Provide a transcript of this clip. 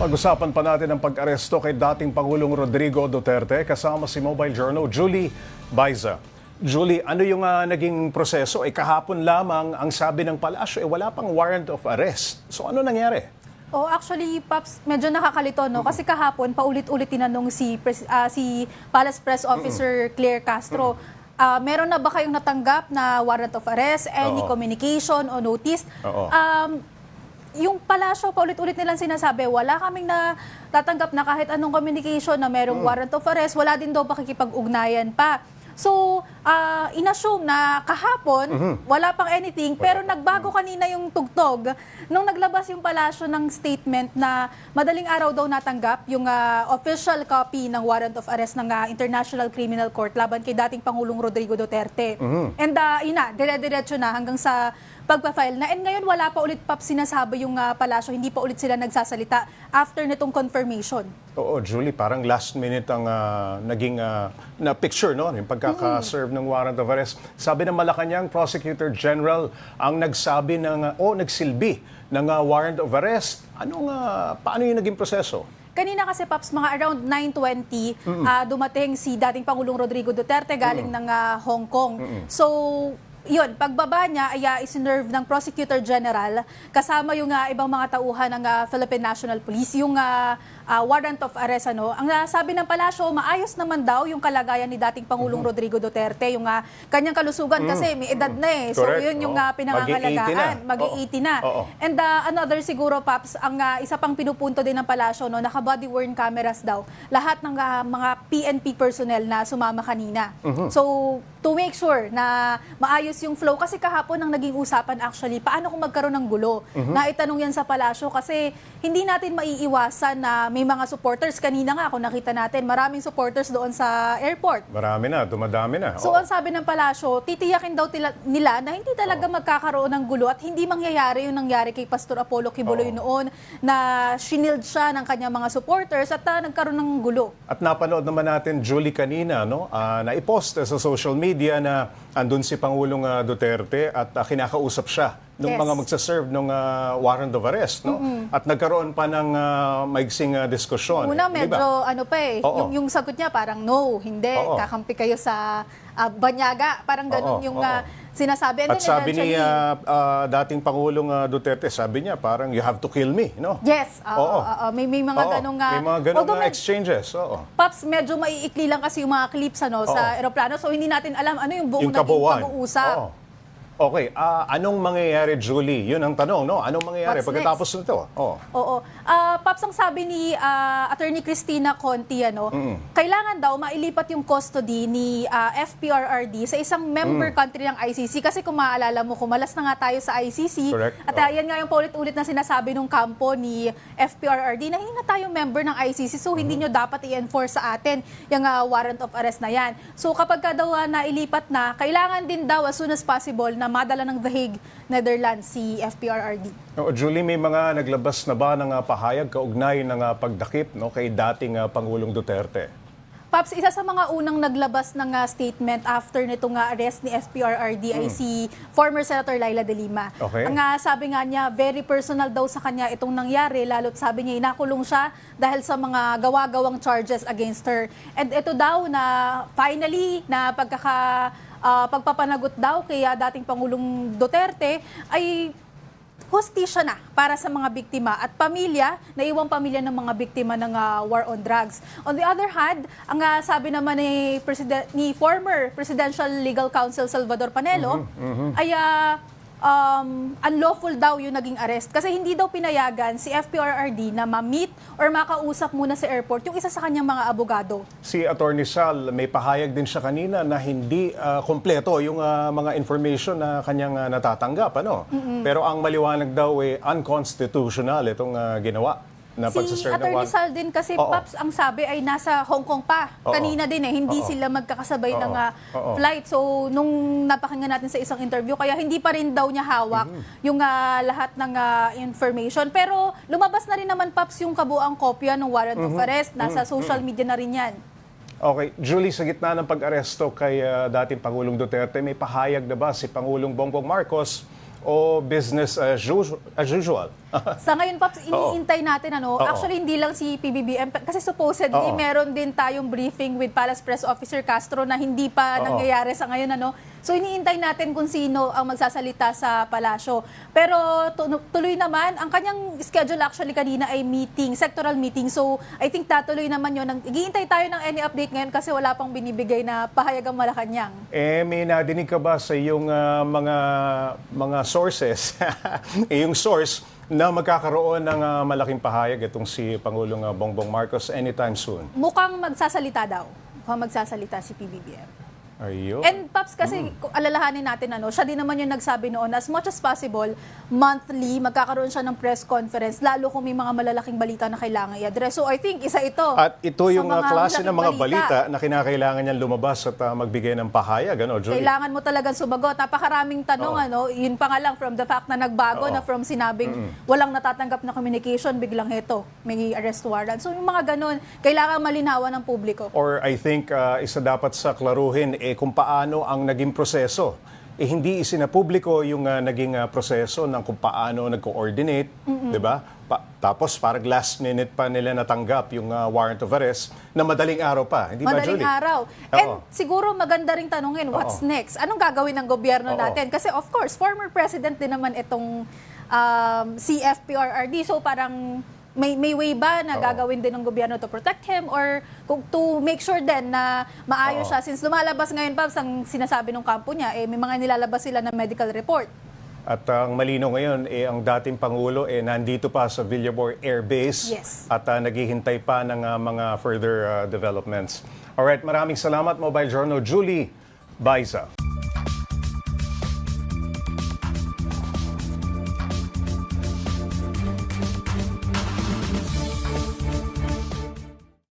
Pag-usapan pa natin ang pag-aresto kay dating Pangulong Rodrigo Duterte kasama si Mobile Journal Julie Baiza. Julie, ano yung naging proseso? Kahapon lamang ang sabi ng palasyo, wala pang warrant of arrest. So ano nangyari? Oh, actually, Paps, medyo nakakalito, no? Kasi kahapon, paulit-ulit tinanong si Palace Press Officer Claire Castro, meron na ba kayong natanggap na warrant of arrest, any communication o notice? Yung palasyo, paulit-ulit nilang sinasabi, wala kaming natatanggap na kahit anong communication na merong warrant of arrest, wala din daw pakikipag-ugnayan pa. So, inassume na kahapon, wala pang anything, pero nagbago kanina yung tugtog nung naglabas yung palasyo ng statement na madaling araw daw natanggap yung official copy ng warrant of arrest ng International Criminal Court laban kay dating Pangulong Rodrigo Duterte. And dire-diretso na hanggang sa pagpa-file na. And ngayon wala pa ulit sinasabi yung palasyo, hindi pa ulit sila nagsasalita after nitong confirmation. Oo, Julie, parang last minute ang naging na picture, no? Yung pagkaka-serve ng warrant of arrest. Sabi ng Malacanang Prosecutor General ang nagsabi nagsilbi ng warrant of arrest. Paano yung naging proseso? Kanina kasi, Paps, mga around 9:20, dumating si dating Pangulong Rodrigo Duterte galing ng Hong Kong. So, yun, pagbaba niya ay isinerve ng Prosecutor General kasama yung ibang mga tauhan ng Philippine National Police, yung warrant of arrest. Ang sabi ng palasyo, maayos naman daw yung kalagayan ni dating Pangulong Rodrigo Duterte, yung kanyang kalusugan kasi may edad na eh. So Correct. yun yung pinangangalagaan. Mag-80 na. And another siguro, Paps, ang isa pang pinupunto din ng palasyo, naka-body worn cameras daw. Lahat ng mga PNP personnel na sumama kanina. So, to make sure na maayos yung flow. Kasi kahapon ang naging usapan actually, paano kung magkaroon ng gulo? Naitanong yan sa palasyo kasi hindi natin maiiwasan na may mga supporters. Kanina nga, kung nakita natin, maraming supporters doon sa airport. Marami na, dumadami na. So, ang sabi ng palasyo, titiyakin daw nila na hindi talaga magkakaroon ng gulo at hindi mangyayari yung nangyari kay Pastor Apollo Kibuloy noon na shinield siya ng kanyang mga supporters at nagkaroon ng gulo. At napanood naman natin, Julie, kanina, naipost sa social media na andun si Pangulong Duterte at kinakausap siya nung mga magsaserve ng warrant of arrest. At nagkaroon pa ng maigsing diskusyon. Una medyo Oo. yung sagot niya parang no, hindi, kakampi kayo sa banyaga. Parang ganun yung sinasabi. And at sabi ni dating Pangulong Duterte, sabi niya parang you have to kill me, no? Yes, may mga ganung may mga ganung exchanges. Paps, medyo maiikli lang kasi yung mga clips sa eroplano. So hindi natin alam ano yung buong Yung naging kabuuan. pag-uusap. Okay, anong mangyayari, Julie? Yun ang tanong, no? Anong mangyayari What's pagkatapos nito? Paps, ang sabi ni Attorney Cristina Conti, kailangan daw mailipat yung custody ni FPRRD sa isang member country ng ICC. Kasi kung maaalala mo, kumalas na nga tayo sa ICC. Correct. At yan nga yung paulit-ulit na sinasabi ng kampo ni FPRRD na hindi na tayo member ng ICC. So, hindi nyo dapat i-enforce sa atin yung warrant of arrest na yan. So, kapag daw nailipat na, kailangan din daw as soon as possible na madala ng The Hague, Netherlands, si FPRRD. Julie, may mga naglabas na ba ng pahayag kaugnay ng pagdakip kay dating Pangulong Duterte? Paps, isa sa mga unang naglabas ng statement after nitong arrest ni FPRRD ay si former Senator Laila De Lima. Okay. Ang sabi nga niya, very personal daw sa kanya itong nangyari, lalo't sabi niya inakulong siya dahil sa mga gawa-gawang charges against her. And ito daw na finally na pagpapanagot daw kay dating Pangulong Duterte ay hustisya na para sa mga biktima at pamilya, naiwang pamilya ng mga biktima ng war on drugs. On the other hand, ang sabi naman ni former Presidential Legal Counsel Salvador Panelo ay unlawful daw yung naging arrest kasi hindi daw pinayagan si FPRRD na ma-meet or makausap muna sa airport yung isa sa kanyang mga abogado. Si Attorney Sal, may pahayag din siya kanina na hindi kompleto yung mga information na kanyang natatanggap. Pero ang maliwanag daw unconstitutional itong ginawa na Si pagsaserve ng Attorney Sal din kasi, Paps, ang sabi ay nasa Hong Kong pa. Kanina din hindi sila magkakasabay ng flight. So, nung napakinggan natin sa isang interview, kaya hindi pa rin daw niya hawak yung lahat ng information. Pero lumabas na rin naman, Paps, yung kabuang kopya ng warrant of arrest. Nasa social media na rin yan. Okay. Julie, sa gitna ng pag-aresto kay dating Pangulong Duterte, may pahayag na ba si Pangulong Bongbong Marcos o business as usual? Sa ngayon, Pops, iniintay natin, actually, hindi lang si PBBM, kasi supposedly, meron din tayong briefing with Palace Press Officer Castro na hindi pa nangyayari sa ngayon, So, iniintay natin kung sino ang magsasalita sa palasyo. Pero tuloy naman, ang kanyang schedule actually kanina ay meeting, sectoral meeting. So, I think tatuloy naman yun. Nag-iintay tayo ng any update ngayon kasi wala pang binibigay na pahayag ang Malacanang. May nadinig ka ba sa iyong mga sources, yung source na magkakaroon ng malaking pahayag itong si Pangulong Bongbong Marcos anytime soon? Mukhang magsasalita daw. Mukhang magsasalita si PBBM. Ayun. And Paps, kasi kung alalahanin natin, siya din naman yung nagsabi noon, as much as possible, monthly, magkakaroon siya ng press conference, lalo kung may mga malalaking balita na kailangan i-address. So I think isa ito. At ito yung sa mga klase ng mga malaking balita na kinakailangan niyang lumabas at magbigay ng pahayag, Julie? Kailangan mo talagang sumagot. Napakaraming tanong, yun pa nga lang, from the fact na nagbago, na from sinabing walang natatanggap na communication, biglang ito, may arrest warrant. So yung mga ganun, kailangan malinawan ng publiko. Or I think isa dapat sa klaruhin kung paano ang naging proseso. Hindi isinapubliko yung naging proseso ng kung paano nag-coordinate, di ba? Tapos parang last minute pa nila natanggap yung warrant of arrest na madaling araw pa. Hindi ba, Julie? Madaling araw. And siguro maganda ring tanungin, what's next? Anong gagawin ng gobyerno natin? Kasi of course, former president din naman itong CFPRRD. So parang may way ba na gagawin din ng gobyerno to protect him or to make sure din na maayos siya? Since lumalabas ngayon, Pops, ang sinasabi ng kampo niya, may mga nilalabas sila na medical report. At ang malino ngayon, ang dating Pangulo nandito pa sa Villabor Air Base at naghihintay pa ng mga further developments. Alright, maraming salamat, Mobile Journal Julie Baiza.